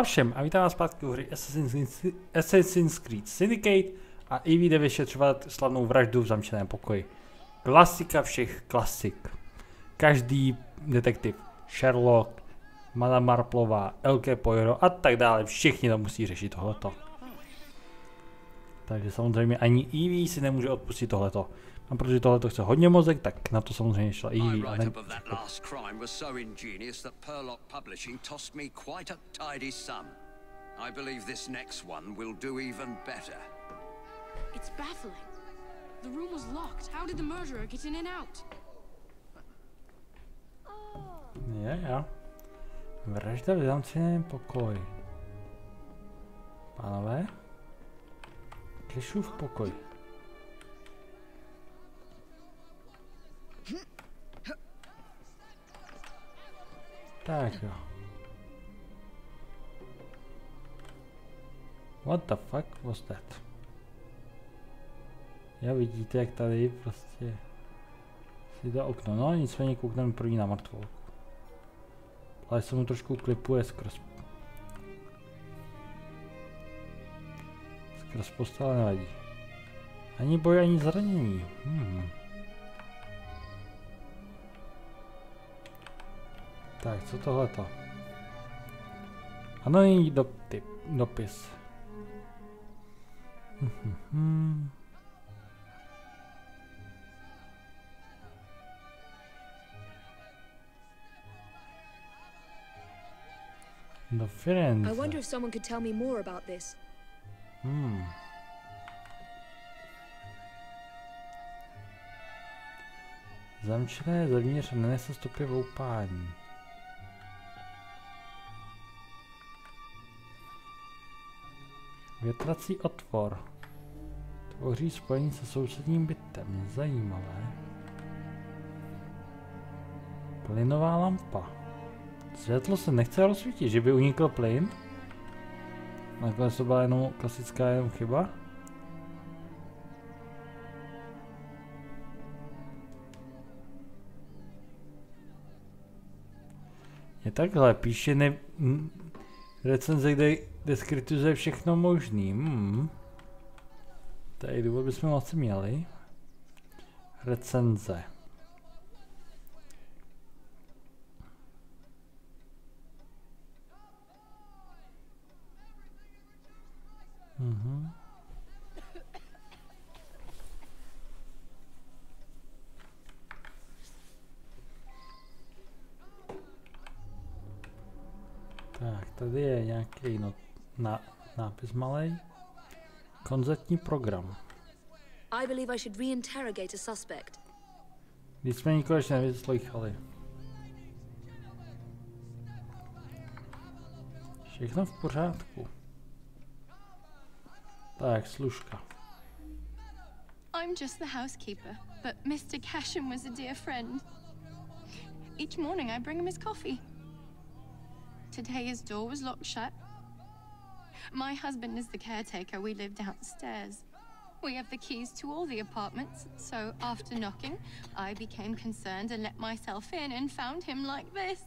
Čau všem a vítám vás zpátky u hry Assassin's Creed Syndicate a Evie jde vyšetřovat slavnou vraždu v zamčeném pokoji. Klasika všech klasik. Každý detektiv, Sherlock, Madame Marplová, Elke Poirot a tak dále, všichni to musí řešit tohleto. Takže samozřejmě ani Evie si nemůže odpustit tohleto. A protože tohleto chce hodně mozek, tak na to samozřejmě šla Evie. A ne... I believe this next one will do even better. It's baffling. The room was locked. How did the murderer get in and out? Jo. Vražda v zamčeném pokoji. Pánové? Klišův pokoj. Tak jo. What the fuck was that? Já vidíte, jak tady prostě si to okno, no nicméně koukneme první na mrtvolku. Ale se mu trošku klipuje skrz postel, nevadí. Ani boj, ani zranění. Tak, co tohleto? Anonymní dopis. Do Firenze. I wonder if someone could tell me more about this. Zamčené zevnitř nenese stopy voupání. Větrací otvor. Tvoří spojení se sousedním bytem. Zajímavé. Plynová lampa. Světlo se nechce rozsvítit, že by unikl plyn? Nakonec to byla jenom klasická chyba. Je takhle, píše recenze, kde kritizuje všechno možný. Tady důvod bychom asi měli. Recenze. Tak, tady je nějaký nápis malej. Koncertní program. I believe I should reinterrogate a suspect. Když jsme nikoho ještě nevyslychali. Všechno v pořádku. Tak, služka. I'm just the housekeeper, but Mr. Casham was a dear friend. Each morning I bring him his coffee. Today his door was locked shut. My husband is the caretaker. We live downstairs. We have the keys to all the apartments, so after knocking, I became concerned and let myself in and found him like this.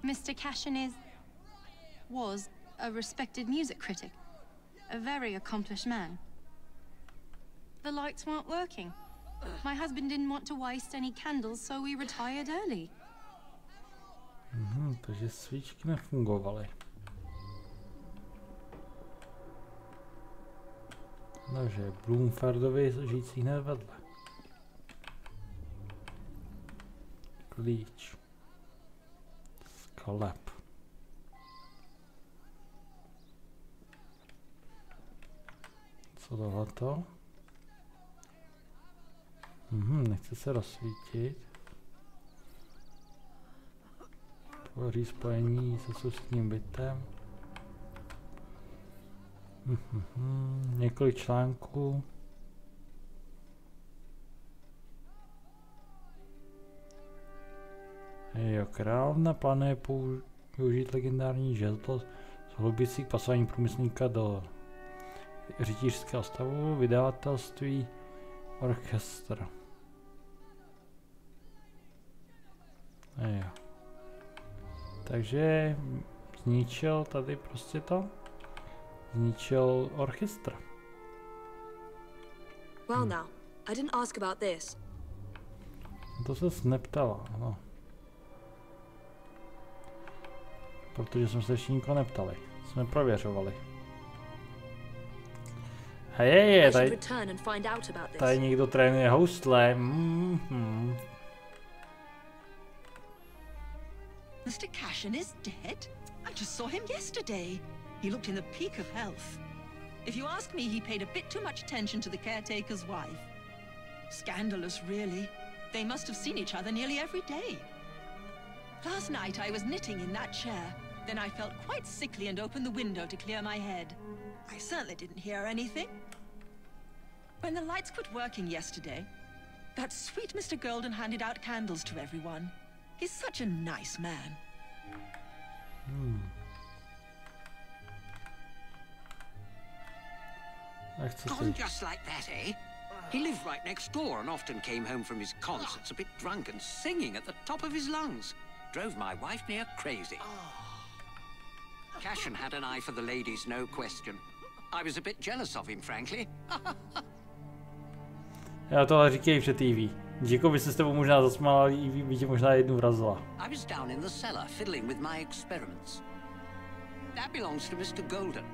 Mr. Cashin was a respected music critic, a very accomplished man. The lights weren't working. My husband didn't want to waste any candles, so we retired early. Takže svíčky nefungovaly. Takže Bloomfardovi žijící hned vedle. Klíč. Sklep. Co tohleto? Nechce se rozsvítit. Tvoří spojení se sousedním bytem. Několik článků. Jo, královna plánuje použít legendární žezlo z hlubící k pasování průmyslníka do rytířského stavu, vydavatelství Orchestr. Jo. Takže zničil tady prostě to. Zničil orchestr. Well now, I didn't ask about this. To ses neptala, no. Protože jsme se ještě nikoho neptali. Jsme prověřovali. A je, tady někdo trénuje housle. Mr. Cashin is dead? I just saw him yesterday. He looked in the peak of health. If you ask me, he paid a bit too much attention to the caretaker's wife. Scandalous, really. They must have seen each other nearly every day. Last night I was knitting in that chair. Then I felt quite sickly and opened the window to clear my head. I certainly didn't hear anything. When the lights quit working yesterday, that sweet Mr. Golden handed out candles to everyone. He's such a nice man. Gone just like that, eh? He lived right next door and often came home from his concerts a bit drunk and singing at the top of his lungs. Drove my wife near crazy. Cashin had an eye for the ladies, no question. I was a bit jealous of him, frankly. Já tohle říkají před TV. Jako by se s tebou možná zasmála, by tě možná jednou vrazila. I was down in the cellar fiddling with my experiments. That belongs to Mr. Golden.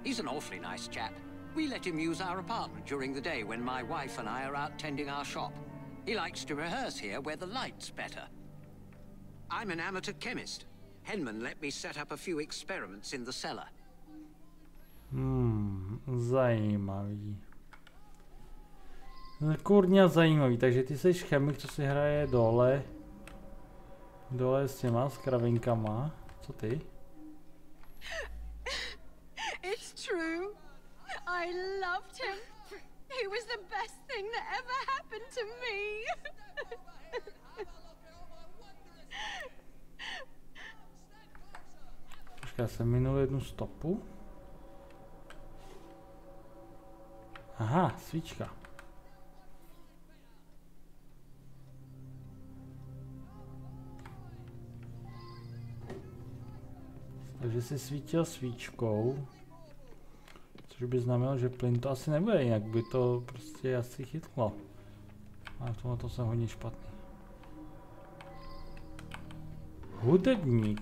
He's an awfully nice chap. We let him use our apartment during the day when my wife and I are out tending our shop. He likes to rehearse here where the light's better. I'm an amateur chemist. Henman let me set up a few experiments in the cellar. Zajímavý. Kurňa zajímavý, takže ty jsi chemik, co si hraje dole. Dole s těma, s kravinkama. Co ty? It's true. I loved him. He was the best thing that ever happened to me. Počkej, já jsem minul jednu stopu. Aha, svíčka. Takže si svítil svíčkou. Což by znamenalo, že plyn to asi nebude, jinak by to prostě asi chytlo. A tohle to jsem hodně špatný. Hudebník,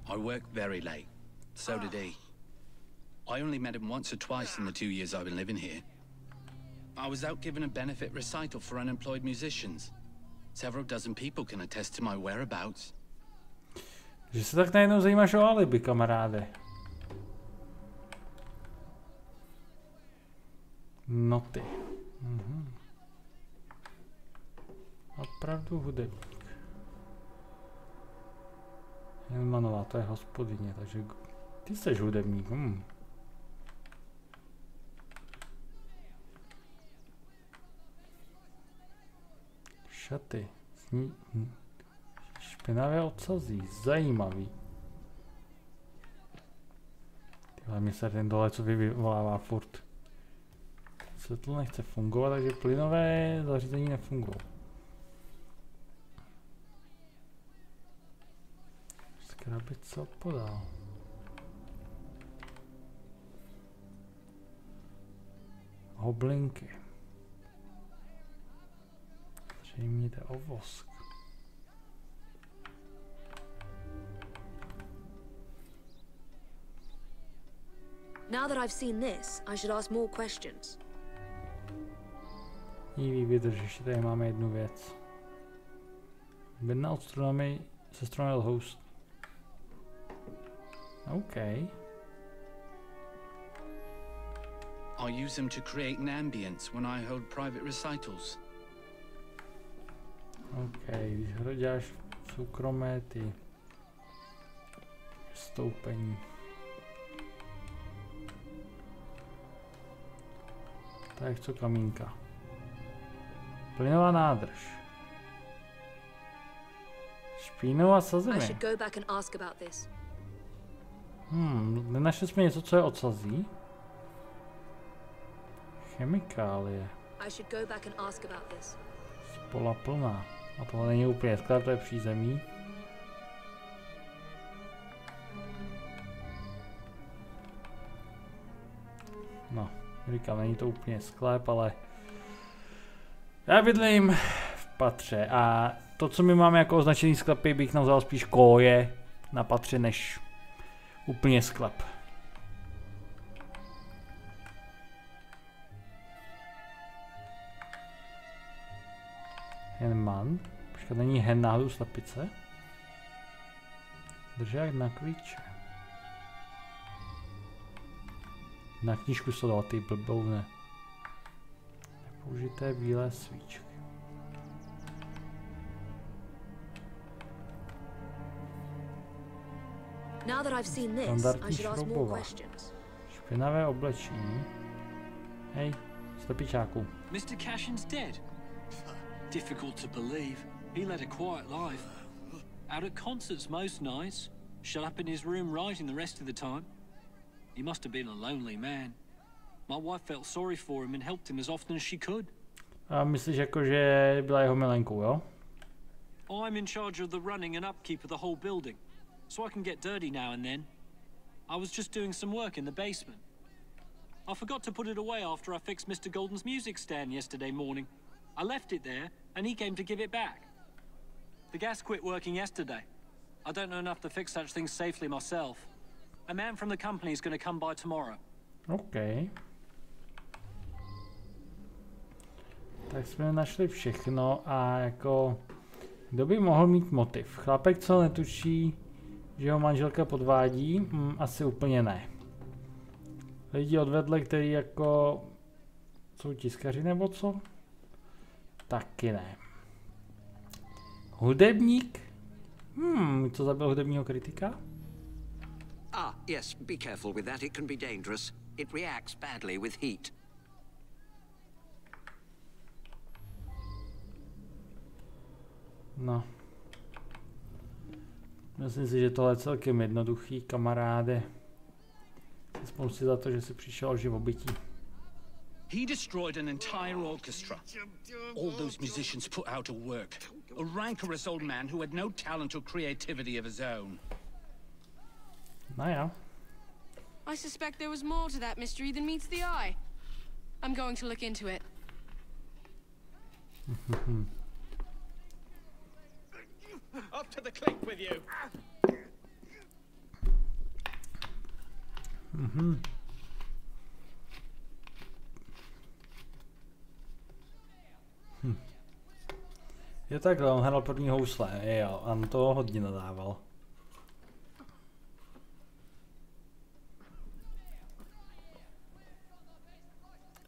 I work very late. So did he. I only met him once or twice in the 2 years I've been living here. I was out giving a benefit recital for unemployed musicians. Several dozen people can attest to my whereabouts. Že se tak najednou zajímáš o alibi, kamaráde. Noty. Opravdu hudebník. Jenmanová, to je hospodyně, takže ty jsi hudebník. Šaty. Špinavé odsazí, zajímavý. Tyhle mi se ten dole, co vyvolává furt. Světlo nechce fungovat, takže plynové zařízení nefungují. Skrabit co podal. Hoblinky. Zřejmě jde o vosk. Now that I've seen this, I should ask more questions. Ivy, vydrž, ještě tady máme jednu věc. Bedna od strunami se strunami host. OK. I use them to create an ambience when I hold private recitals. OK, když děláš soukromé ty vystoupení. Tak co kamínka. Plynová nádrž. Špínová saziny. Nenašli jsme něco, co je odsazí? Chemikálie. Spola plná. A tohle není úplně sklad, to je přízemí. No, říkám, není to úplně sklep, ale já bydlím v patře a to, co my máme jako označený sklepy, bych nazval spíš koje na patře, než úplně sklep. Henman. Počkat, není hen náhodou slepice? Držák na klíče. Na knížku se dala ty blboune. Nepoužité bílé svíčky. Now that I've seen this, I should ask more questions. Špinavé oblečení. Hej, slepičáku. Mr. Cashin's dead. Difficult to believe. He led a quiet life. Out at concerts most nights. Shut up in his room writing the rest of the time. He must have been a lonely man. My wife felt sorry for him and helped him as often as she could. A myslíš jako, že byla jeho milenkou, jo? I'm in charge of the running and upkeep of the whole building, so I can get dirty now and then. I was just doing some work in the basement. I forgot to put it away after I fixed Mr. Golden's music stand yesterday morning. I left it there, and he came to give it back. The gas quit working yesterday. I don't know enough to fix such things safely myself. A man from the company is going to come by tomorrow. OK. Tak jsme našli všechno a jako... Kdo by mohl mít motiv? Chlapek, co netuší, že ho manželka podvádí? Asi úplně ne. Lidi odvedle, který jako... Jsou tiskaři nebo co? Taky ne. Hudebník? Co zabil hudebního kritika? Ah, yes, be careful with that. It can be dangerous. It reacts badly with heat. No. Myslím si, že tohle je celkem jednoduchý, kamaráde. Aspoň si za to, že si přišel o živobytí. He destroyed an entire orchestra. All those musicians put out of work. A rancorous old man who had no talent or creativity of his own. No ja. I suspect there was more to that mystery than meets the eye. I'm going to look into it. Up to the clink with you. Je takhle, on hrál první housle, jo, a na to hodně nadával.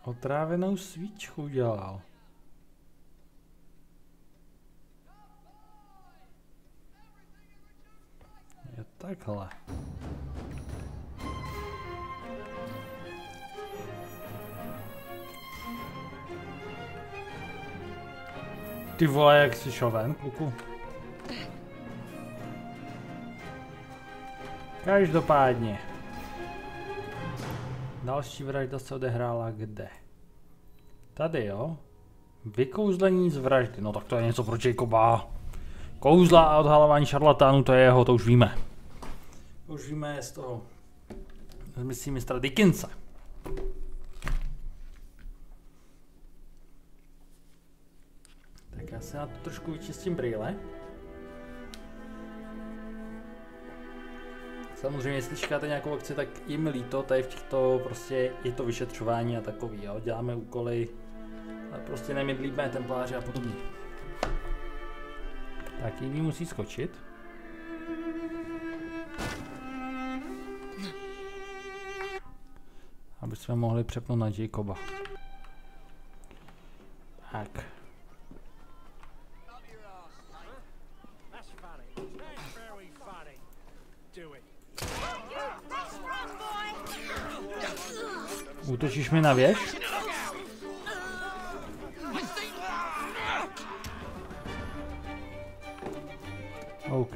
Otrávenou svíčku dělal. Je takhle. Ty vole, jak jsi šel ven, kluku. Každopádně. Další vražda se odehrála kde? Tady, jo? Vykouzlení z vraždy. No tak to je něco pro Jacoba. Kouzla a odhalování šarlatánů, to je jeho, to už víme. To už víme z toho. Myslím mistra Dickense. Tak já se na to trošku vyčistím brýle. Samozřejmě, jestli čekáte nějakou akci, tak je mi líto, tady v těchto prostě je to vyšetřování a takový, jo. Děláme úkoly, ale prostě nemydlíme templáře a podobně. Tak Ivy musí skočit. Aby jsme mohli přepnout na Jacoba. Tak. Útočíš mi na věž? OK.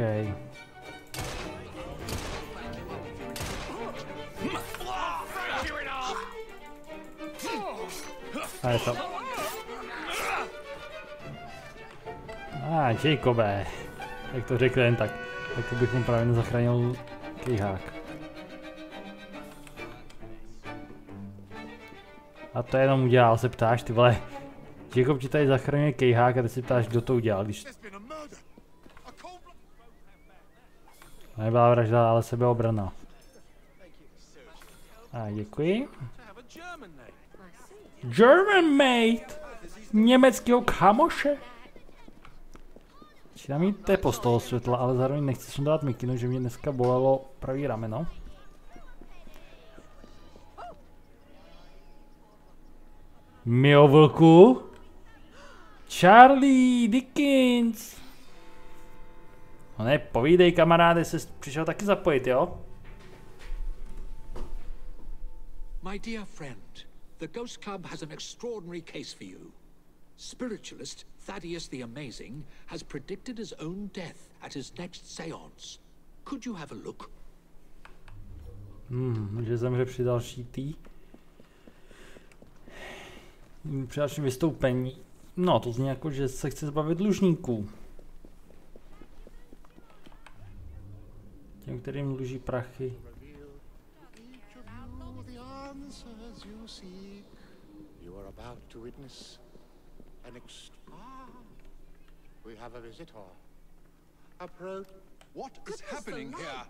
A je to. Jacobe. Jak to řekl jen tak. Tak bych mu právě nezachránil kejhák. A to jenom udělal, se ptáš, ty vole. Jacob ti tady zachraňuje kejhák a ty si ptáš, kdo to udělal, když... Nebyla vražda, ale sebeobrana. A děkuji. German mate! Německého kamoše! Začíná mít tepo z toho světla, ale zároveň nechci sundat mikinu, že mě dneska bolelo pravý rameno. Mio vlku! Charlie Dickens! No ne, povídej kamaráde, jsi přišel taky zapojit, jo? My dear friend, the Ghost Club has an extraordinary case for you. Spiritualist Thaddeus the Amazing has predicted his own death at his next séance. Could you have a look? Že zemře při další při dalším vystoupení. No, to zní jako, že se chce zbavit dlužníků. Těm, kterým dluží prachy. We have a visitor. Approach. What is happening here?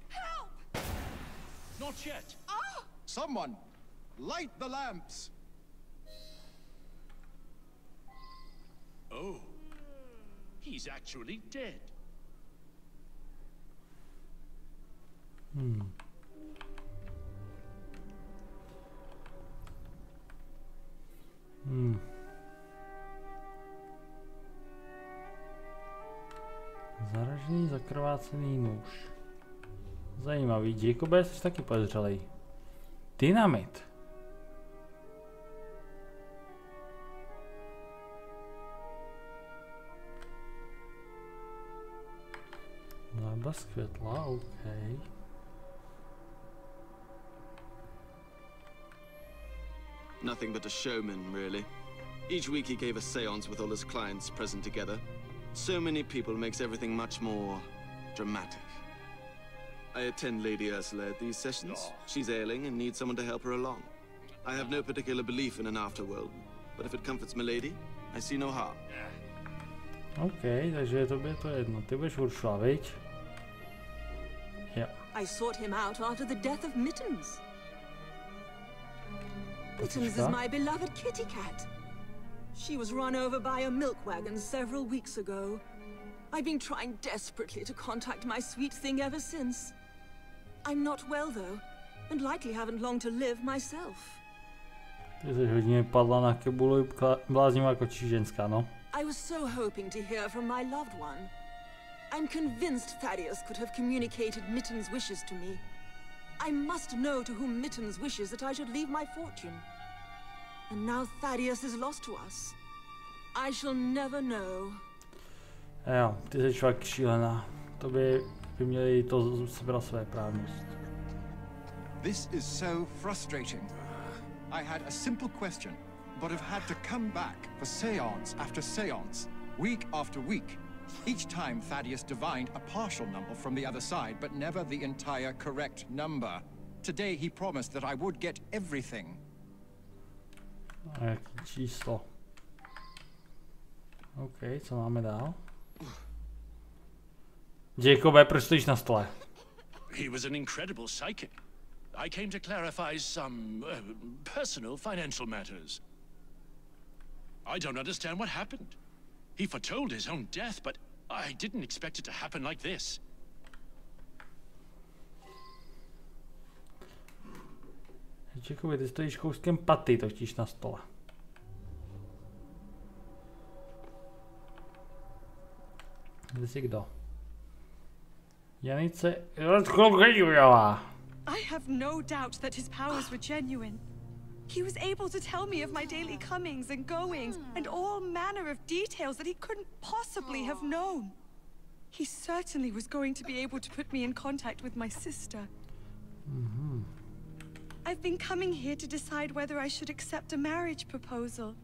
Help! Not yet. Ah! Someone, light the lamps. Oh, he's actually dead. Zaražený, zakrvácený nůž. Zajímavý. Jacobe, jsi taky podezřelej. Dynamit. Záblask světla, OK. Nothing but a showman, really. Each week he gave a séance with all his clients present together. So many people makes everything much more dramatic. I attend Lady Ursula at these sessions. She's ailing and needs someone to help her along. I have no particular belief in an afterworld, but if it comforts my lady, I see no harm. OK, takže tobě to jedno. Ty budeš Ursula, viď? Jo. I sought him out after the death of Mittens. Mittens is my beloved kitty cat. She was run over by a milk wagon several weeks ago. I've been trying desperately to contact my sweet thing ever since. I'm not well though, and likely haven't long to live myself. Ty jsi hodně padla na kebulu, bláznivá kočičí ženská, no. I was so hoping to hear from my loved one. I'm convinced Thaddeus could have communicated Mittens' wishes to me. I must know to whom Mittens wishes that I should leave my fortune. And now Thaddeus is lost to us. I shall never know. Jo, ty jsi fakt šílená. To by měli to sebrat své právnost. This is so frustrating. I had a simple question, but have had to come back for séance after séance, week after week. Each time Thaddeus divined a partial number from the other side, but never the entire correct number. Today he promised that I would get everything. A jaký číslo? OK, co máme dál? Jacobe, proč stojíš na stole? He was an incredible psychic. I came to clarify some personal financial matters. I don't understand what happened. He foretold his own death, but I didn't expect it to happen like this. Jacobe, ty stojíš kouskem paty, totiž na stole. Kde jsi kdo? Janice Rodriguezová. I have no doubt that his powers were genuine. He was able to tell me of my daily comings and goings and all manner of details that he couldn't possibly have known. He certainly was going to be able to put me in contact with my sister. I've been coming here to decide whether I should accept a marriage proposal.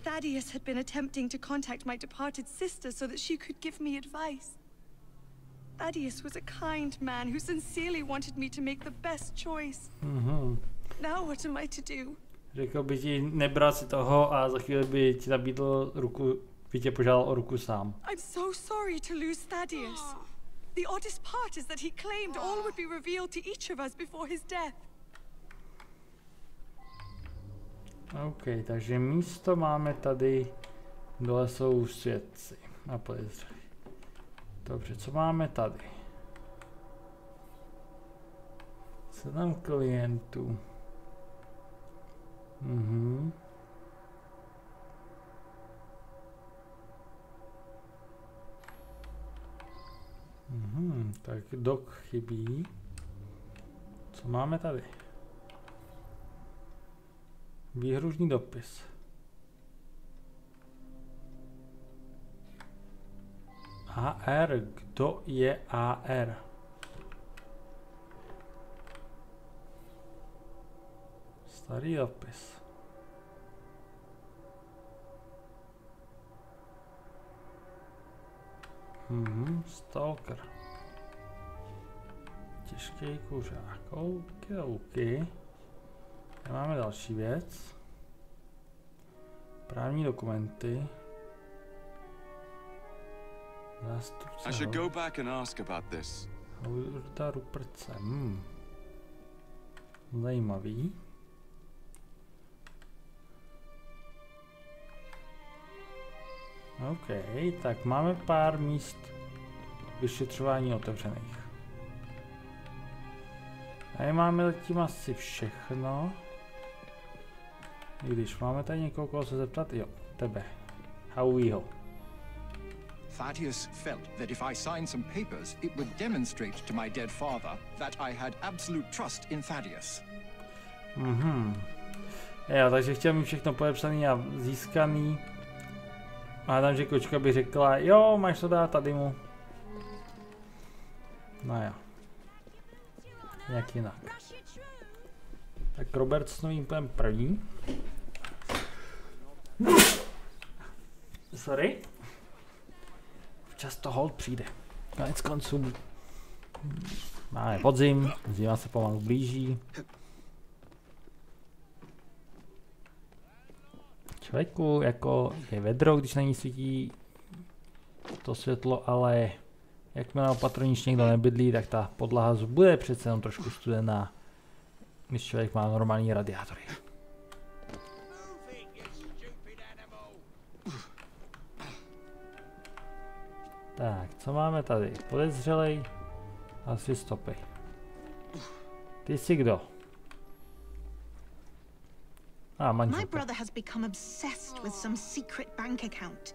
Thaddeus had been attempting to contact my departed sister so that she could give me advice. Thaddeus was a kind man who sincerely wanted me to make the best choice. Now what am I to do? Řekl by ti nebrat si toho a za chvíli by ti nabídl ruku, by tě požádal o ruku sám. I'm so sorry to lose Thaddeus. The oddest part is that he claimed all would be revealed to each of us before his death. OK, takže místo máme tady, dole jsou svědci a podezřelí. Dobře, co máme tady? Seznam klientů. Tak dok chybí. Co máme tady? Výhružný dopis. AR, kdo je AR? Starý dopis. Stalker. Těžký kuřák. OK. Máme další věc. Právní dokumenty. Zástupce. I should go back and ask about this. Houda Ruperce. Zajímavý. OK, tak máme pár míst vyšetřování otevřených. Tady máme zatím asi všechno. I když máme tady někoho, koho se zeptat, jo, tebe. Howieho. Thaddeus felt that if I signed some papers, it would demonstrate to my dead father that I had absolute trust in Thaddeus. Jo, takže chtěl mít všechno podepsaný a získaný. A tam, že kočka by řekla, jo, máš to dát tady mu. No jo. Jak jinak. Tak Robert s novým půjdem první. Sorry. Včas to hold přijde. Konec konců. Máme podzim, zima se pomalu blíží. Člověku jako je vedro, když na ní svítí to světlo, ale jakmile opatrníč někdo nebydlí, tak ta podlaha bude přece jenom trošku studená, když člověk má normální radiátory. Tak, co máme tady? Podezřelej, asi stopy. Ty jsi kdo? My brother has become obsessed with some secret bank account.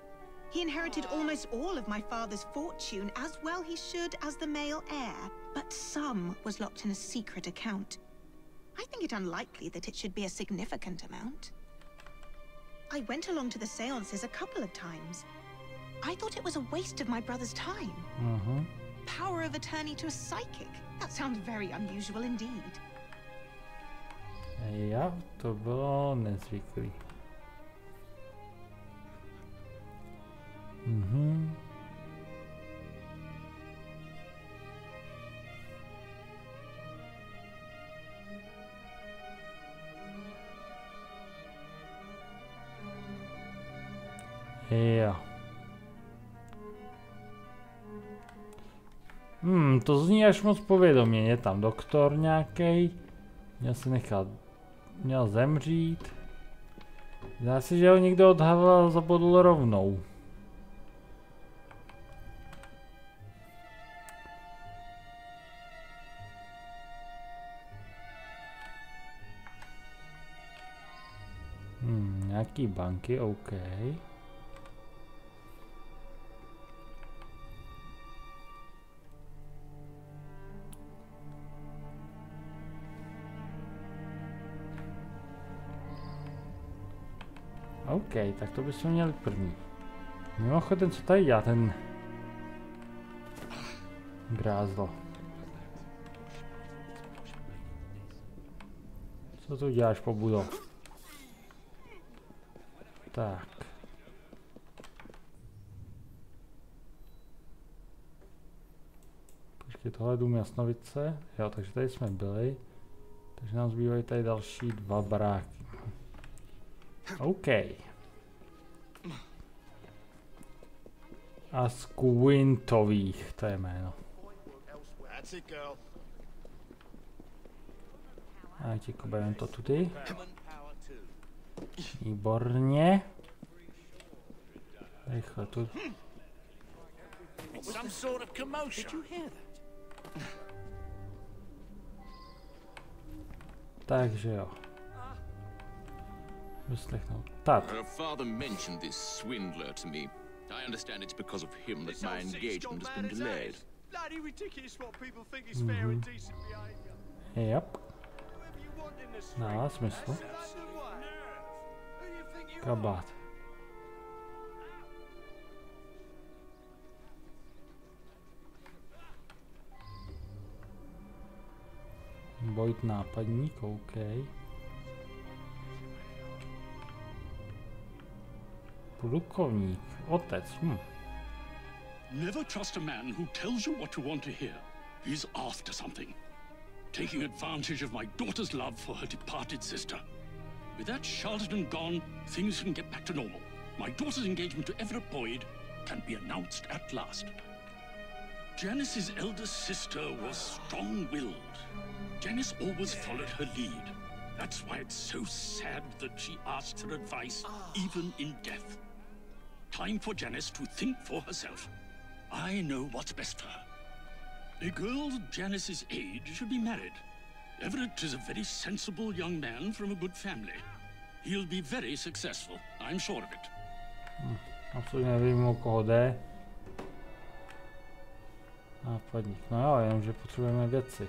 He inherited almost all of my father's fortune, as well he should as the male heir, but some was locked in a secret account. I think it unlikely that it should be a significant amount. I went along to the seances a couple of times. I thought it was a waste of my brother's time. Power of attorney to a psychic? That sounds very unusual indeed. Jo, to bylo nezvyklý. Jo. To zní až moc povědomě. Je tam doktor nějaký. Měl zemřít. Zdá se, že ho někdo odhaval a zabodl rovnou. Nějaký banky, OK. OK, tak to bychom měli první. Mimochodem, co tady dělá ten grázlo? Co tu děláš po budov? Tak. Počkej, tohle dům Jasnovice. Jo, takže tady jsme byli. Takže nám zbývají tady další dva baráky. OK. A z Quintových, to je jméno. A těko bereme to tudy. Výborně. Rychle tu. Takže jo. Vyslechnout. Tak. Her father mentioned this swindler to me. I understand it's because of him that my engagement has been delayed. Yep. Dává smysl. Kabát. Bojt nápadník, OK. Plukovník, otec, Never trust a man who tells you what you want to hear. He's after something. Taking advantage of my daughter's love for her departed sister. With that charlatan gone, things can get back to normal. My daughter's engagement to Everett Boyd can be announced at last. Janice's elder sister was strong-willed. Janice always followed her lead. That's why it's so sad that she asks her advice, even in death. Time for Janice to think for herself. I know what's best for her. A girl Janice's age should be married. Everett is a very sensible young man from a good family. He'll be very successful, I'm sure of it. Absolutně nevím, o koho jde. Nápadník. No jo, jenomže potřebujeme věci.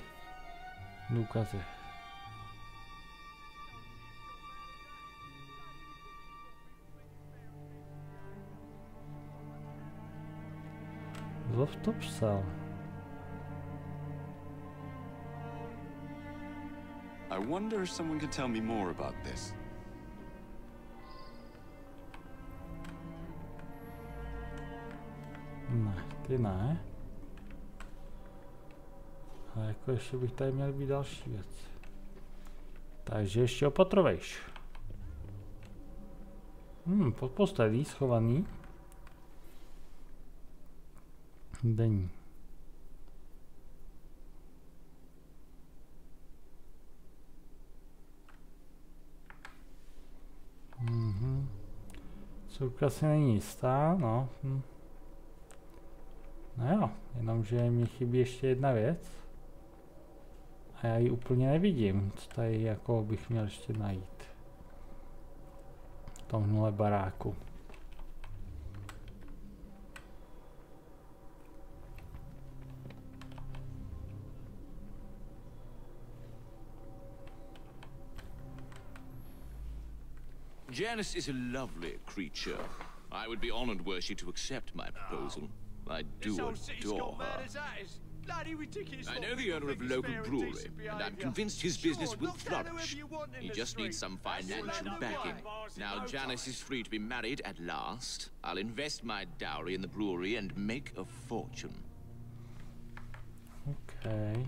Důkazy. Kdo to psal? I wonder if someone could tell me more about this. Ne, ty ne. Ale jako ještě bych tady měl být další věc. Takže ještě opatrovejš. Pod postelí schovaný. Denní. Cůrka si není jistá, no. No jo, jenomže mi chybí ještě jedna věc. A já ji úplně nevidím, co tady jako bych měl ještě najít. V tomhle baráku. Janice is a lovely creature. I would be honored were she to accept my proposal. I do adore her. I know the owner of a local brewery, and I'm convinced his business will flourish. He just needs some financial backing. Now Janice is free to be married at last. I'll invest my dowry in the brewery and make a fortune. Okay.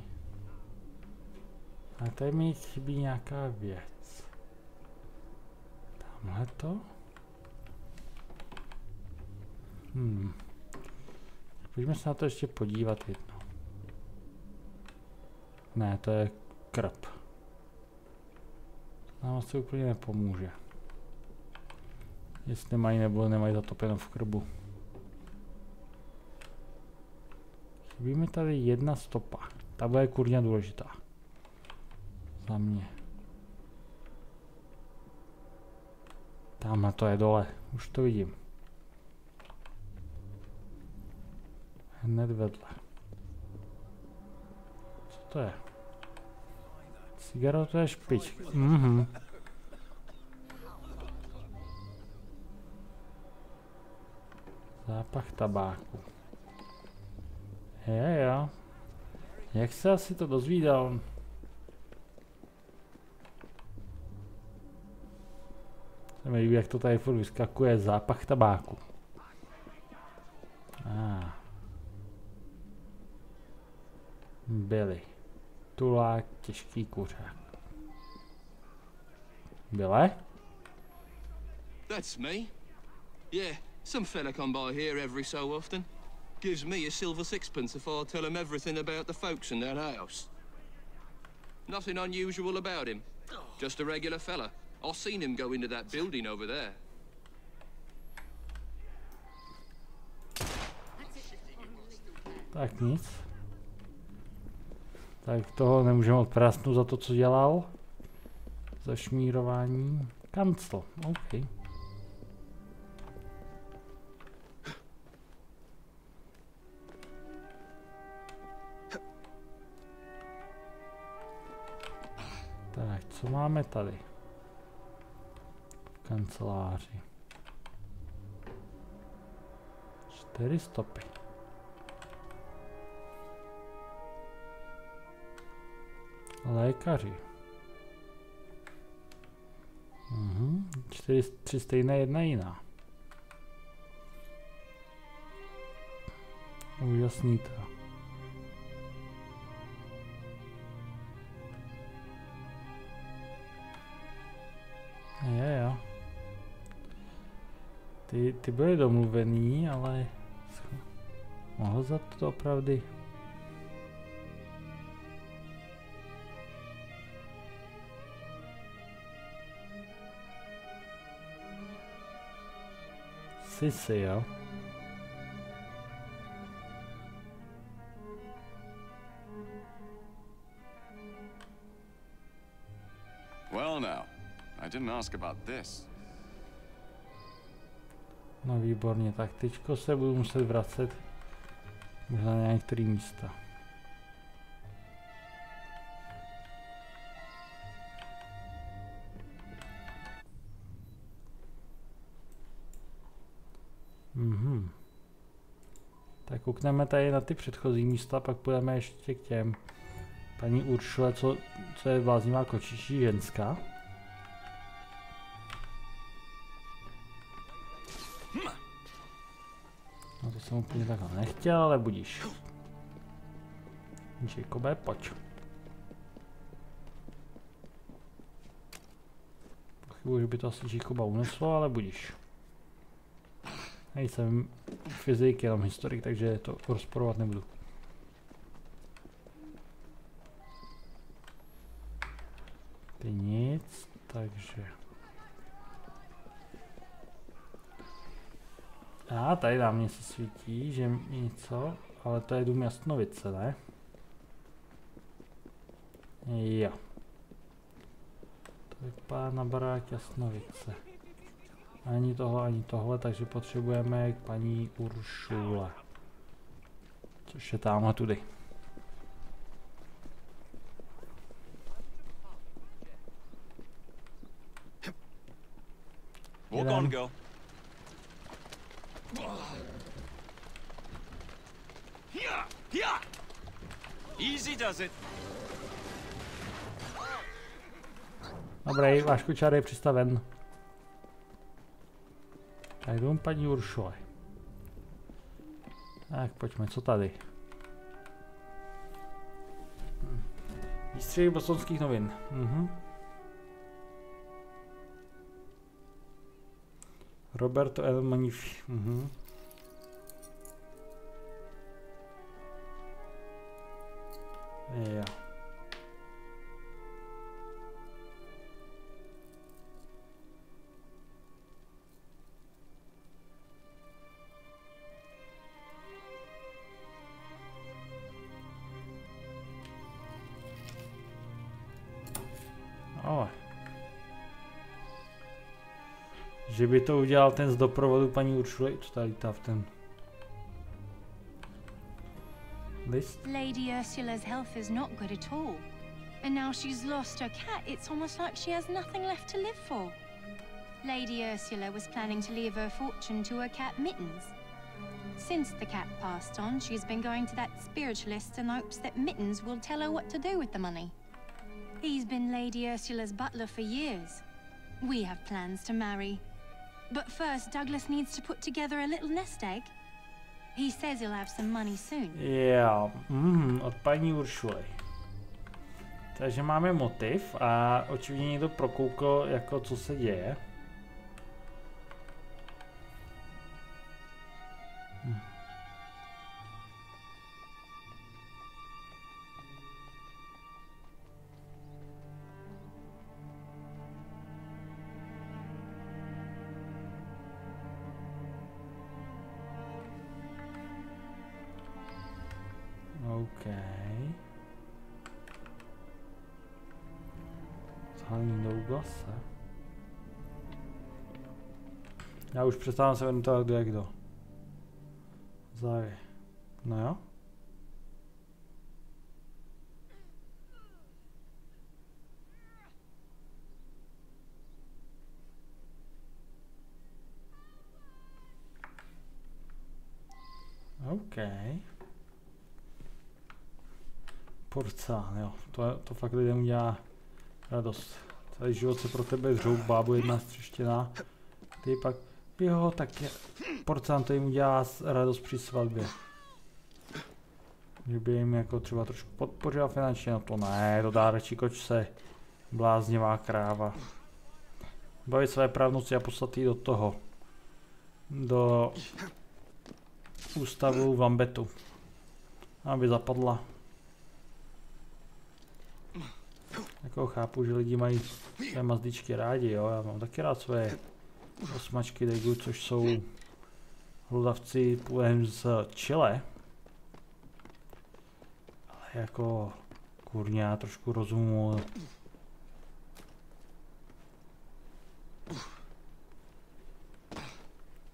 A tady mi chybí nějaká věc. Tamhle to? Pojďme se na to ještě podívat jednou. Ne, to je krb. Nám asi úplně nepomůže. Jestli mají nebo nemají zatopeno v krbu. Chybí mi tady jedna stopa. Ta bude kurňa důležitá. Za mě. Tamhle to je dole. Už to vidím. Hned vedle. Co to je? Cigaro, to je špička. Zápach tabáku. Jo. Jak se asi to dozvídal? Se mi líbí, jak to tady furt vyskakuje. Zápach tabáku. Byly. Tulák, těžký kuřák. Byle? That's me. Yeah, some fella come by here every so often. Gives me a silver sixpence if I tell him everything about the folks in that house. Nothing unusual about him. Just a regular fella. I've seen him go into that building over there. Tak nic. Tak toho nemůžeme odprásnout za to, co dělal. Za šmírování. Kancel, OK. Tak, co máme tady? V kanceláři. 4 stopy. Lékaři. 3 stejné, 1 jiná. Úžasný to. Jo. Ty byly domluvený, ale mohl za to opravdu. Sisi, jo. Well now, I didn't ask about this. No výborně, tak teďko se budu muset vracet možná na některé místa. Tak koukneme tady na ty předchozí místa, pak půjdeme ještě k těm paní Uršule, co je bláznivá kočičí ženská. No to jsem úplně takhle nechtěl, ale budíš. Jacobe, pojď. Pochybuji, že by to asi Jacoba uneslo, ale budíš. Nejsem fyzik, jenom historik, takže to rozporovat nebudu. Ty nic, takže... A tady na mě se svítí, že něco, ale to je dům Jasnovice, ne? Jo. To vypadá na barák Jasnovice. Ani tohle, takže potřebujeme k paní Uršule. Což je tamhle tudy. Walk on, girl. Easy does it. Dobrý, váš kočár je přistaven. Tak jdou paní Uršule. Tak pojďme, co tady? Výstřely bostonských novin. Roberto El Magnifico. Jo. Ale. Že by to udělal ten z doprovodu paní Uršuly, co tady lítá v ten list. Lady Ursula's health is not good at all. And now she's lost her cat, it's almost like she has nothing left to live for. Lady Ursula was planning to leave her fortune to her cat Mittens. Since the cat passed on, she's been going to that spiritualist in hopes that Mittens will tell her what to do with the money. He's been Lady Ursula's butler for years. We have plans to marry. But first, Douglas needs to put together a little nest egg. He says he'll have some money soon. Jo, od paní Uršuly. Takže máme motiv a očividně někdo prokoukl, jako co se děje. Hlavní Douglase. Já už přestávám se orientovat, kdo je kdo. Závěr. No jo. OK. Porcán, jo. To fakt lidem udělá radost. Celý život se pro tebe řou, bábu jedna střeštěná. Ty pak, jo, tak je, porcán to jim udělá radost při svatbě. Že by jim jako třeba trošku podpořila finančně, no to ne, to dá radši kočce. Bláznivá kráva. Bavit své právnuci a poslat jí do toho. Do ústavu v Lambetu. Aby zapadla. Jako chápu, že lidi mají své mazdičky rádi, jo, já mám taky rád své osmačky Degu, což jsou hlodavci původem z Chile. Ale jako kurňa, trošku rozumu.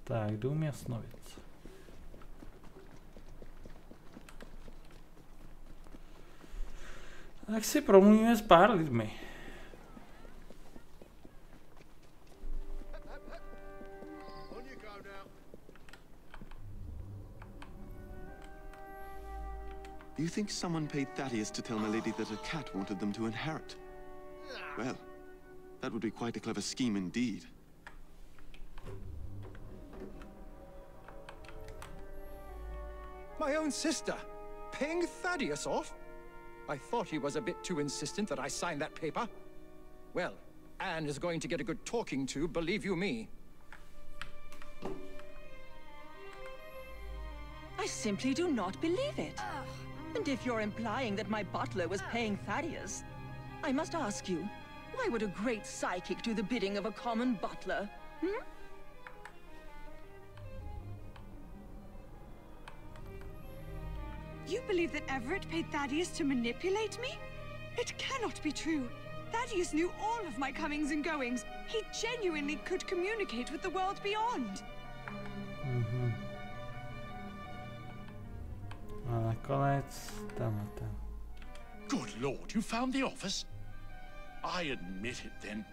Tak, dům Jasnovic. Tak si promluvíme s pár lidmi. Do you think someone paid Thaddeus to tell my lady that a cat wanted them to inherit? Well, that would be quite a clever scheme indeed. My own sister, paying Thaddeus off? I thought he was a bit too insistent that I sign that paper. Well, Anne is going to get a good talking to, believe you me. I simply do not believe it. And if you're implying that my butler was paying Thaddeus, I must ask you, why would a great psychic do the bidding of a common butler? Hmm? You believe that Everett paid Thaddeus to manipulate me? It cannot be true. Thaddeus knew all of my comings and goings. He genuinely could communicate with the world beyond. A nakonec ten. Good Lord, you found the office? I admit it then.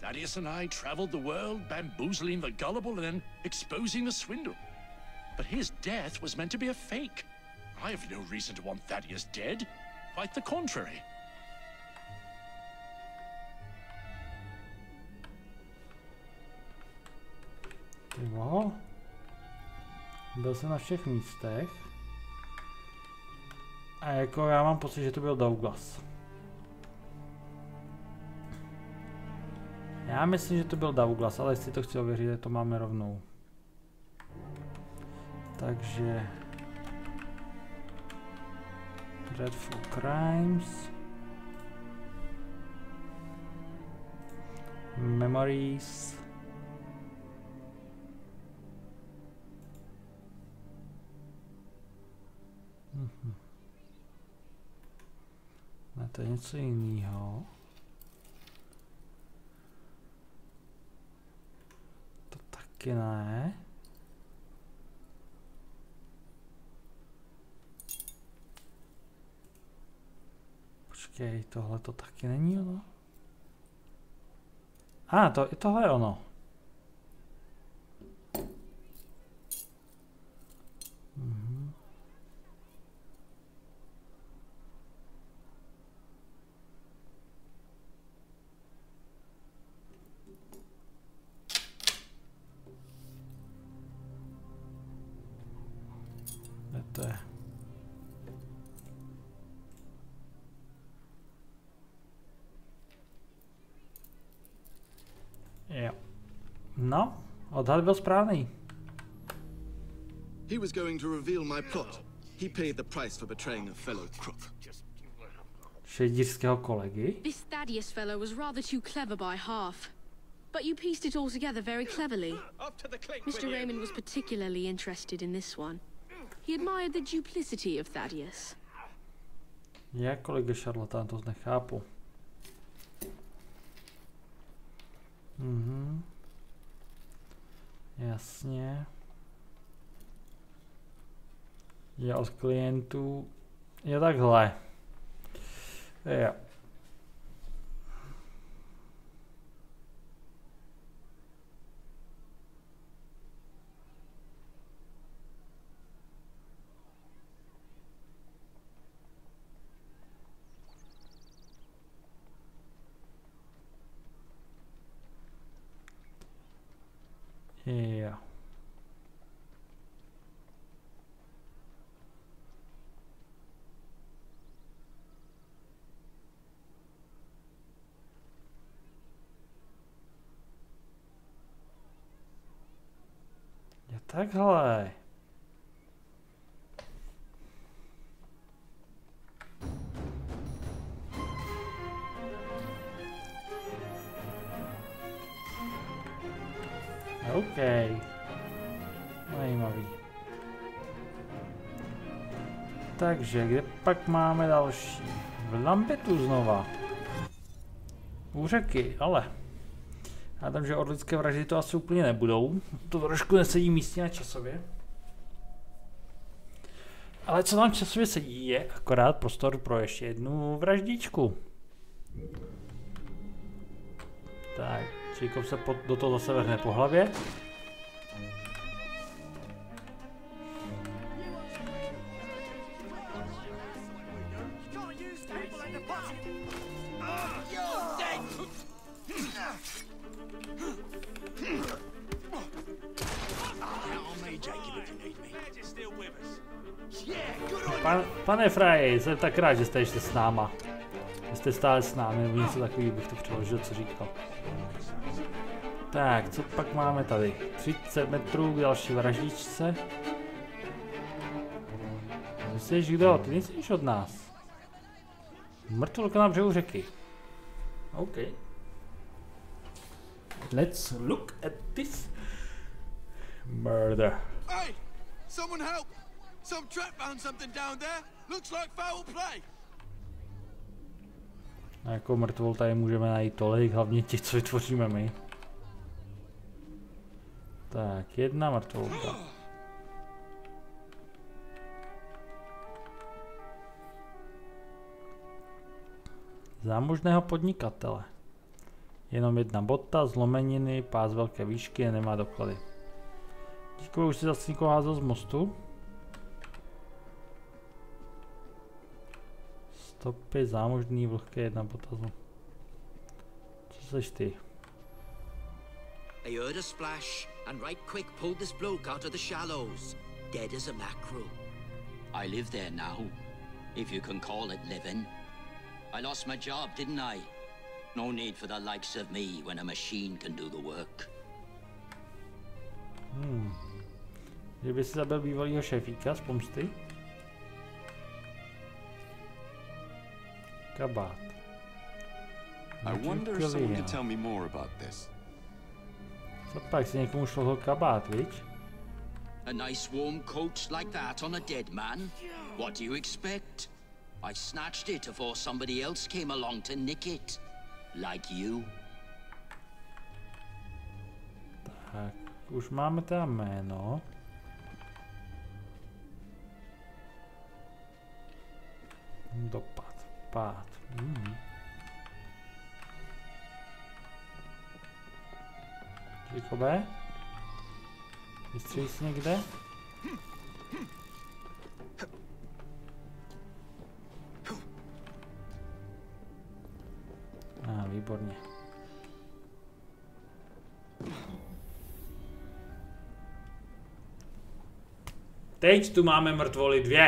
Thaddeus and I traveled the world, bamboozling the gullible and then exposing the swindle. But his death was meant to be a fake. I have no reason to want Thaddeus dead. Quite the contrary. Jo. Byl jsem na všech místech. A jako já mám pocit, že to byl Douglas. Já myslím, že to byl Douglas, ale jestli to chci ověřit, to máme rovnou. Takže... Dreadful Crimes. Memories. Ne, to je něco jiného. To taky ne. Počkej, tohle to taky není ono? Tohle je ono. To je. Jo. No, odhad byl správný. He was going to reveal my plot. He paid the price for betraying a fellow crook. Šejdířského kolegy? This Thaddeus fellow was rather too clever by half. But you pieced it all together very cleverly. Mr. Raymond was particularly interested in this one. He admired the duplicity of Thaddeus. Jak kolega šarlatán, to nechápu. Jasně. Je od klientů. Je takhle. Jo. Jo. Je takhle. OK. Zajímavý. Takže, kde pak máme další? V Lambetu znova. U řeky, ale. Já tam, že orlické vraždy to asi úplně nebudou. To trošku nesedí místně a časově. Ale co nám časově sedí, je akorát prostor pro ještě jednu vraždičku. Tak, Číkov se do toho zase vrhne po hlavě. Pane Fraji, jsem tak rád, že jste ještě s náma. Že jste stále s námi, nebo něco takový bych to přeložil, co říkal. Tak, co pak máme tady? 30 metrů k další vraždičce. Ty jsi kdo? Ty nejsi od nás. Mrtvolka na břehu řeky. OK. Let's look at this murder. Hey! Someone help! Some trap found something down there. Looks like foul play. A jako mrtvol tady můžeme najít tolik, hlavně těch, co vytvoříme my. Tak, jedna mrtvolka. Zámožného podnikatele. Jenom jedna bota, zlomeniny, pás velké výšky a nemá doklady. Díky, už si zase někoho házel z mostu. Stopy, zámožný, vlhké, jedna bota. Co seš ty? I heard a splash and right quick pulled this bloke out of the shallows, dead as a mackerel. I live there now, if you can call it living. I lost my job, didn't I? No need for the likes of me when a machine can do the work. Kdyby si zabil bývalýho šéfíka z pomsty? Kabát. I wonder if someone could tell me more about this. Co pak, si někomu šlo kabát, viď? A nice warm coat like that on a dead man? What do you expect? I snatched it before somebody else came along to nick it. Like you. Tak, už máme tam jméno. Dopad, pád. Jakobe? Vystřelí si někde? Výborně. Teď tu máme mrtvoly 2.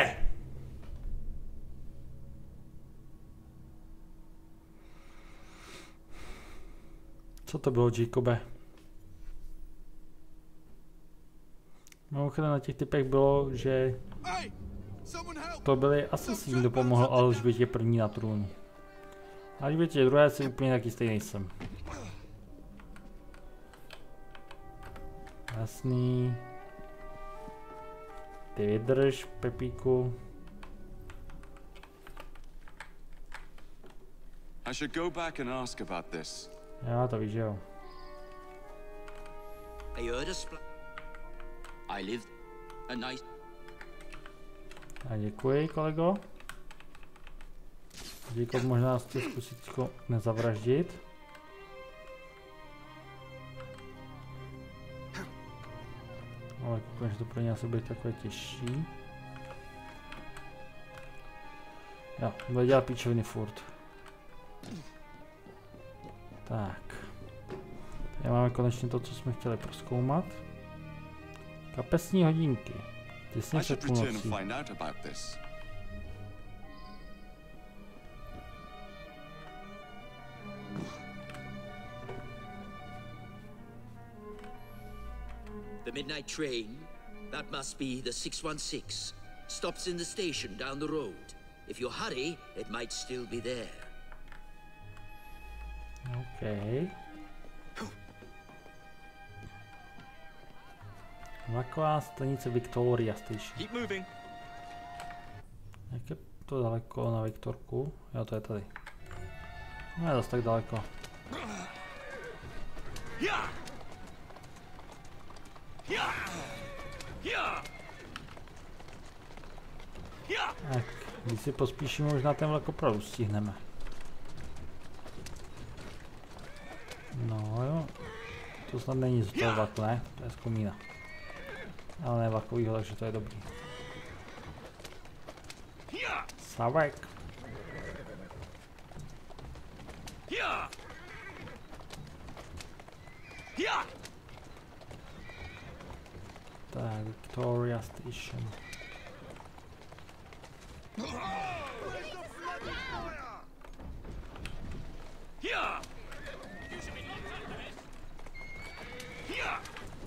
Co to bylo, Jacobe? Mimochodem na těch typech bylo, že to byli asasín, kdo pomohl Alžbětě první na trůně. Alžbětě druhé si úplně taky stejný nejsem. Jasný. Ty vydrž, Pepíku. I should go back and ask about this. Já to víš, jo. I lived a nice... A děkuji, kolego. Díky, možná chci zkusit nezavraždit. Ale koukám, že to pro ně asi bude takové těžší. Jo, bude dělat píčoviny furt. Tak. Tady máme konečně to, co jsme chtěli prozkoumat. Kapesní hodinky. Těsně před půlnocí. The midnight train? That must be the 616. Stops in the station down the road. If you hurry, it might still be there. Okay. Vlaková stanice Victoria Station. Keep moving. Jak je to daleko na Viktorku? Jo, to je tady. No je zase tak daleko. Tak, když si pospíšíme, možná ten vlak opravdu stihneme. No jo, to snad není z toho vlaku, ne? To je z komína. Ale ne vlakovýho, takže to je dobrý. Slavek. Tak, Victoria Station.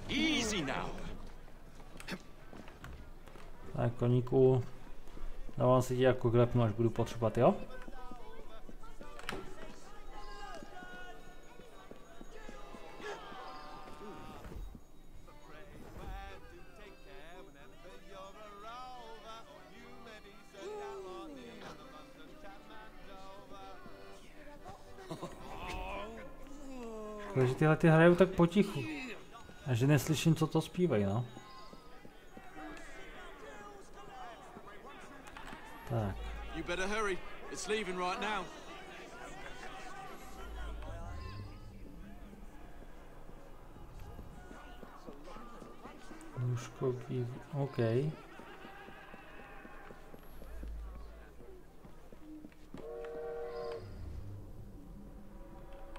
Easy now. Tak, koníku. Dávám si tě jako klepnu, až budu potřebovat, jo? Takže tyhle ty hrajou tak potichu. A že neslyším, co to zpívají, no. Tak. You better hurry. It's leaving right now. Lůžkový, OK.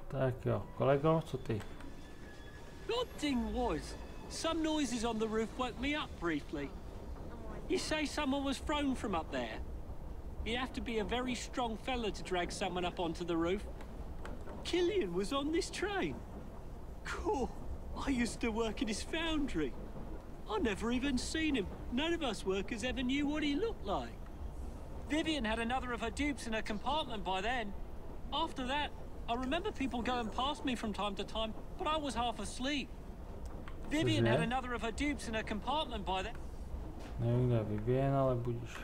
Tak jo, kolego, co ty? Good thing was, some noises on the roof woke me up briefly. You say someone was thrown from up there? You have to be a very strong fella to drag someone up onto the roof. Killian was on this train. Cool. I used to work in his foundry. I never even seen him. None of us workers ever knew what he looked like. Vivian had another of her dupes in her compartment by then. After that, I remember people going past me from time to time, but I was half asleep. Vivian had another of her dupes in her compartment by then. Nevím, kde Vivian, ale budíš.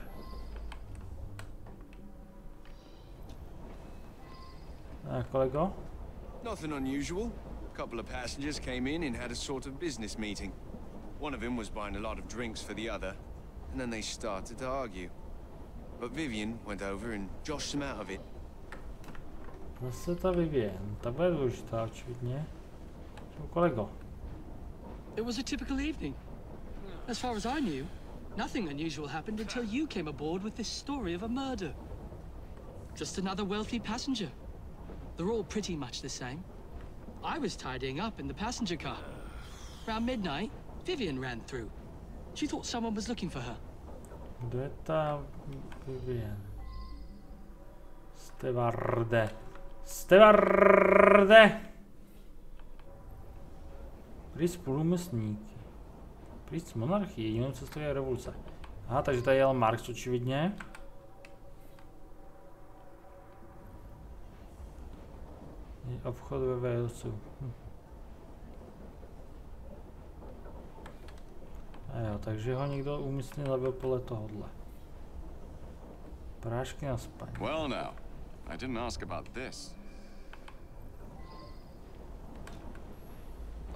Kolego? Nothing unusual. A couple of passengers came in and had a sort of business meeting. One of them was buying a lot of drinks for the other, and then they started to argue. But Vivian went over and joshed them out of it. Zase ta Vivian, ta bude důležitá, očividně. Kolego. It was a typical evening. As far as I knew, nothing unusual happened until you came aboard with this story of a murder. Just another wealthy passenger. They're all pretty much the same. I was tidying up in the passenger car. Around midnight, Vivian ran through. She thought someone was looking for her. Kdo je ta Vivian? Stevarde. Stevarde! Prý průmyslník. Prý monarchie, jedinou cestou je revoluce. Aha, takže tady jel Marx očividně. Je obchod ve Walesu. A jo, takže ho někdo úmyslně zabil podle tohohle. Prášky na spaní. Well now, I didn't ask about this.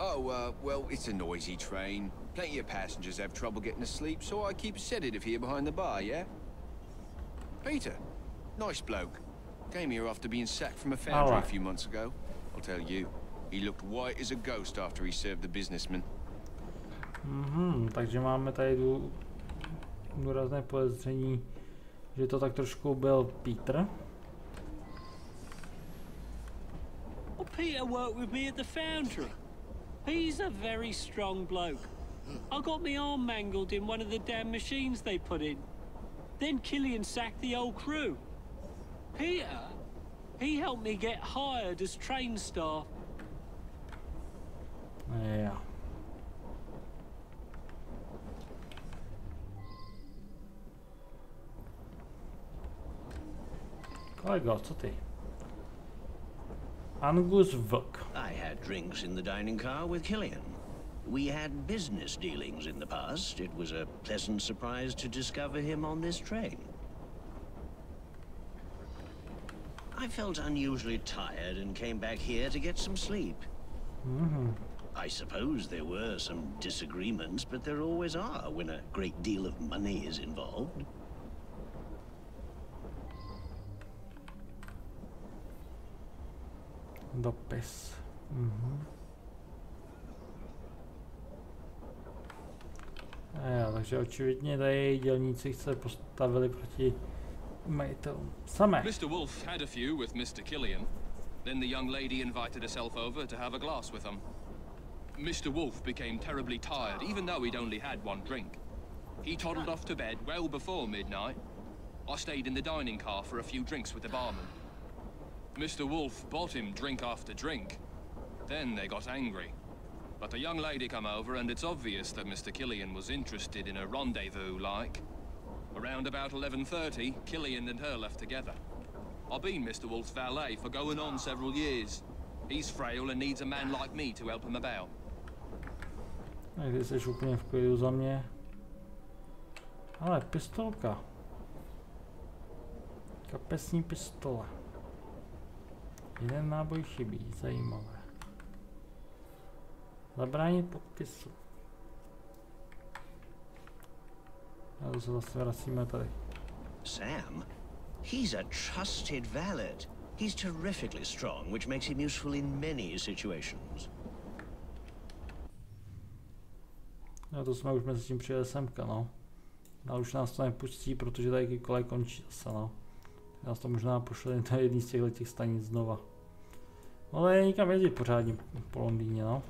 Oh, well, it's a noisy train. Plenty of passengers have trouble getting to sleep, so I keep a sedative here behind the bar, yeah? Peter, nice bloke. Came here after being sacked from a foundry a few months ago. I'll tell you, he looked white as a ghost after he served the businessman. Takže máme tady důrazné podezření, že to tak trošku byl Peter. Well, Peter worked with me at the foundry. He's a very strong bloke. I got my arm mangled in one of the damn machines they put in. Then Killian sacked the old crew. Peter, he helped me get hired as train staff. Yeah. Kolego, co ty? Angus Vlk. I had drinks in the dining car with Killian. We had business dealings in the past. It was a pleasant surprise to discover him on this train. I felt unusually tired and came back here to get some sleep. I suppose there were some disagreements, but there always are when a great deal of money is involved. Dopis. Takže očividně tady dělníci se postavili proti majitelům. Samé. Mr. Wolf had a few with Mr. Killian. Then the young lady invited herself over to have a glass with him. Mr. Wolf became terribly tired, even though he'd only had one drink. He toddled off to bed well before midnight. I stayed in the dining car for a few drinks with the barman. Mr. Wolf bought him drink after drink. Then they got angry. But the young lady come over, and it's obvious that Mr. Killian was interested in a rendezvous, like. Around about 11:30, Killian and her left together. I've been Mr. Wolf's valet for going on several years. He's frail and needs a man like me to help him about. A ty jsi úplně v klidu za mě. Ale pistolka. Kapesní pistole. Jeden náboj chybí, zajímavé. Zabránit podpisu. A to se vlastně vracíme tady. Sam? He's a trusted valet. He's terrifically strong, which makes him useful in many situations. No to jsme už mezi tím přijeli semka, no. Ale už nás to nepustí, protože tady kolej končí zase, no. Nás to možná pošle na jedný z těchto stanic znova. Ale nikam jezdit pořádně po Londýně, no.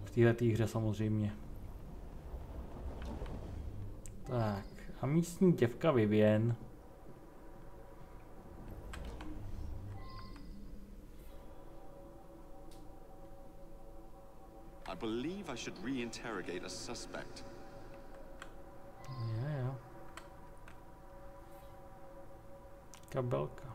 V této hře samozřejmě. Tak, a místní děvka Vivian. I believe I should reinterrogate a suspect. Jo. Kabelka.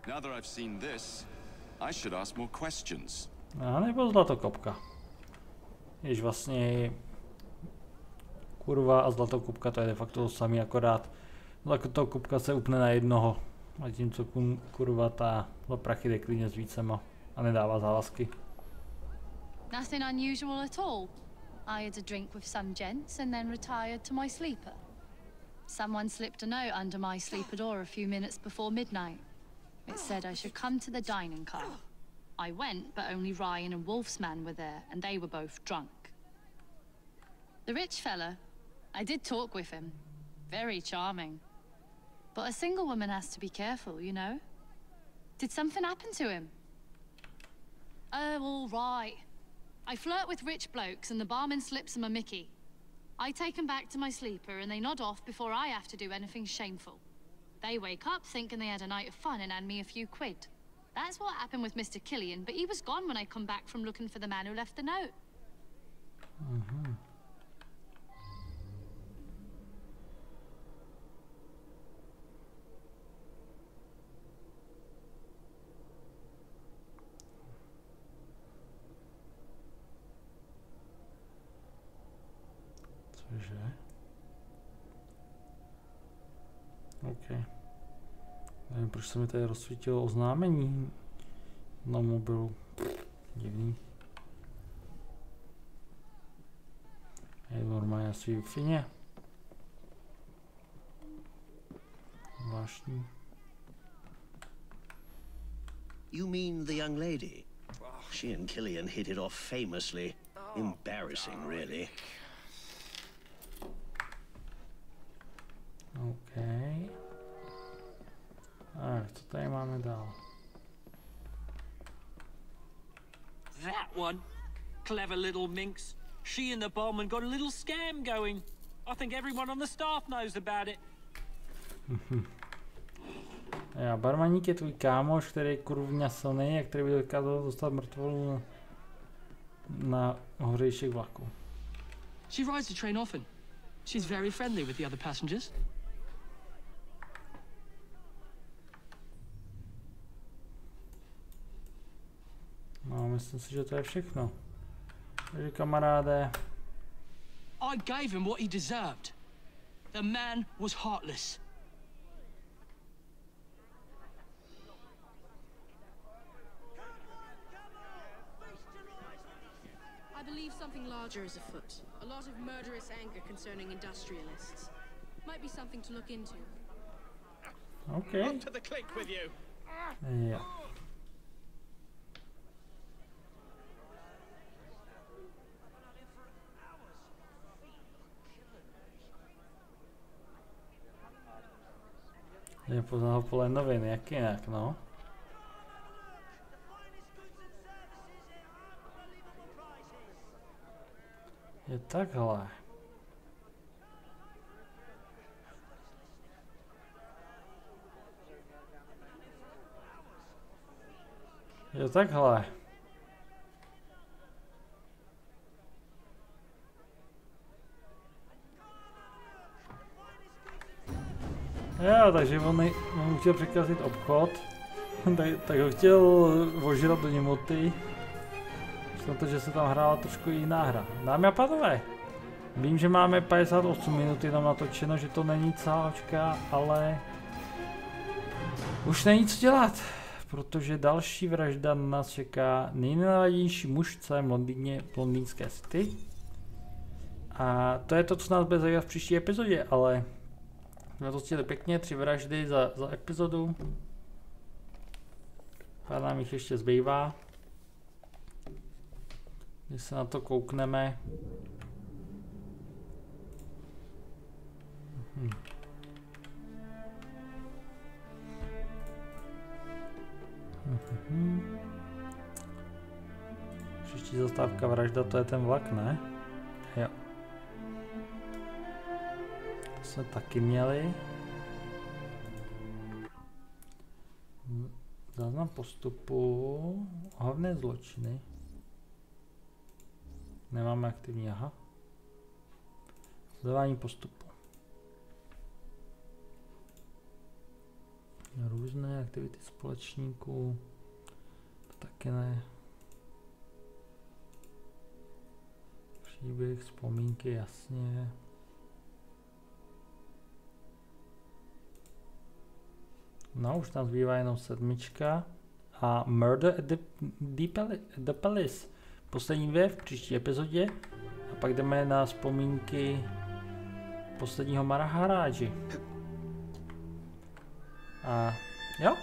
Now that I've seen this, I should ask more questions. A nebo zlatokopka. Jež vlastně kurva a zlatokopka to je de facto to samý, akorát zlatokopka se upne na jednoho. Zatímco kurva ta prachy jde klidně s vícema a nedává závazky. Nothing unusual at all. I had a drink with some gents and then retired to my sleeper. Someone slipped a note under my sleeper door a few minutes before midnight. It said I should come to the dining car. I went, but only Ryan and Wolf's man were there, and they were both drunk. The rich fella, I did talk with him. Very charming. But a single woman has to be careful, you know? Did something happen to him? Oh, all right. I flirt with rich blokes and the barman slips them a mickey. I take them back to my sleeper and they nod off before I have to do anything shameful. They wake up thinking they had a night of fun and hand me a few quid. That's what happened with Mr. Killian, but he was gone when I come back from looking for the man who left the note. Cože? OK. Nevím, proč se mi tady rozsvítilo oznámení na mobilu. Divný. Je normálně asi Wi-Fi. Zvláštní. You mean the young lady? She and Killian hit it off famously. Embarrassing, really. OK. Tak, co tady máme dál? That one. Clever little minx. She and the barman got a little scam going. I think everyone on the staff knows about it. Já, barmaník je tvůj kámoš, který je kurvně silný a který by dokázal dostat mrtvolu na hořejšek vlaku. She rides the train often. She's very friendly with the other passengers. No, myslím si, že to je všechno. Takže kamaráde. I gave him what he deserved. The man was heartless. I believe something larger is afoot. A lot of murderous anger concerning industrialists. Might be something to look into. Okay. Up to the click with you. Yeah. Je poznal podle novin, jak jinak, no. Je takhle. Je takhle. Jo, takže on chtěl překazit obchod, tak ho chtěl ožrat do němoty. Na to, že se tam hrála trošku jiná hra. Dámy a pánové, vím, že máme 58 minut jenom natočeno, že to není cáločka, ale už není co dělat, protože další vražda nás čeká nejneladinější mužce v Londýně, v londýnské city. A to je to, co nás bude zajímat v příští epizodě, ale jsme to stihli pěkně, 3 vraždy za epizodu. Pár nám jich ještě zbývá. Když se na to koukneme. Příští zastávka vražda, to je ten vlak, ne? Jo. To jsme taky měli. Záznam postupu. Hlavné zločiny. Nemáme aktivní, aha. Sledování postupu. Různé aktivity společníků. To taky ne. Příběh, vzpomínky, jasně. No, už nám zbývá jenom 7. A Murder at the Palace. Poslední 2 v příští epizodě. A pak jdeme na vzpomínky posledního Maharáži. A jo.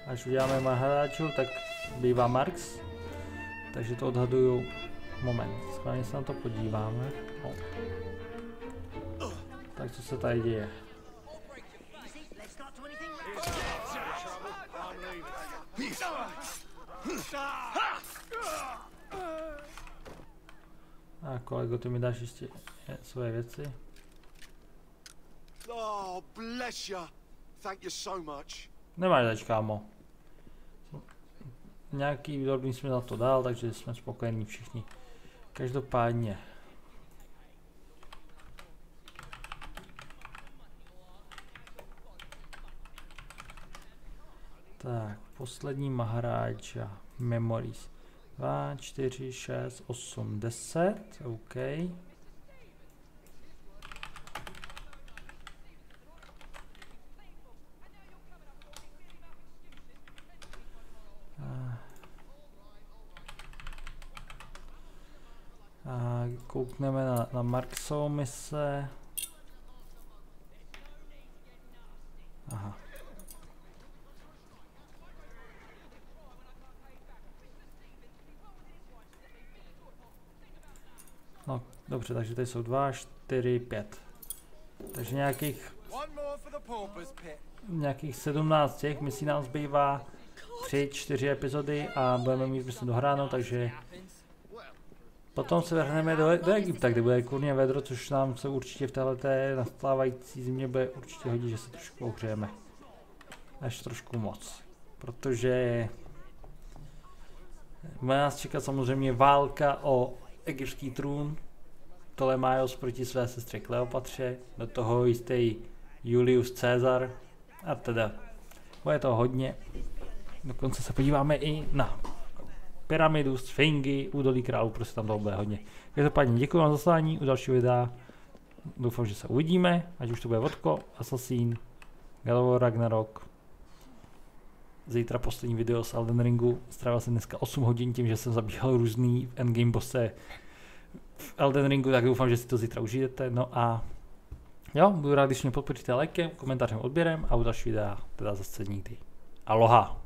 Až uděláme Maharážu, tak bývá Marx. Takže to odhaduju. Moment, schválně se na to podíváme. No. Tak co se tady děje? A kolego, ty mi dáš ještě svoje věci. Oh, bless you. Thank you so much. Nemáš zač, kámo. Nějaký výrobný jsme za to dal, takže jsme spokojení všichni. Každopádně. Tak, poslední Maharáža Memories. 2, 4, 6, 8, 10, OK. Koukneme na Marksovo mise. Aha. No, dobře, takže tady jsou 2, 4, 5. Takže nějakých 17 těch misí nám zbývá 3, 4 epizody a budeme mít myslím dohráno, takže potom se vrhneme do Egypta, kde bude kurně vedro, což nám se určitě v téhleté nastávající zimě bude určitě hodit, že se trošku ohřejeme. Až trošku moc. Protože bude nás čekat samozřejmě válka o egyptský trůn. Ptolemaios proti své sestře Kleopatře, do toho jistý Julius Caesar a teda bude to hodně. Dokonce se podíváme i na pyramidu, sfingy, údolí králů, prostě tam toho bude hodně. Každopádně děkuji vám za sledování u dalšího videa. Doufám, že se uvidíme, ať už to bude Vodko, Assassin, God of War Ragnarok. Zítra poslední video z Elden Ringu. Strávil jsem dneska 8 hodin tím, že jsem zabíhal různý endgame bosse v Elden Ringu, tak doufám, že si to zítra užijete. No a jo, budu rád, když mě podpoříte lajkem, komentářem, odběrem a u další videa teda zase někdy. Aloha!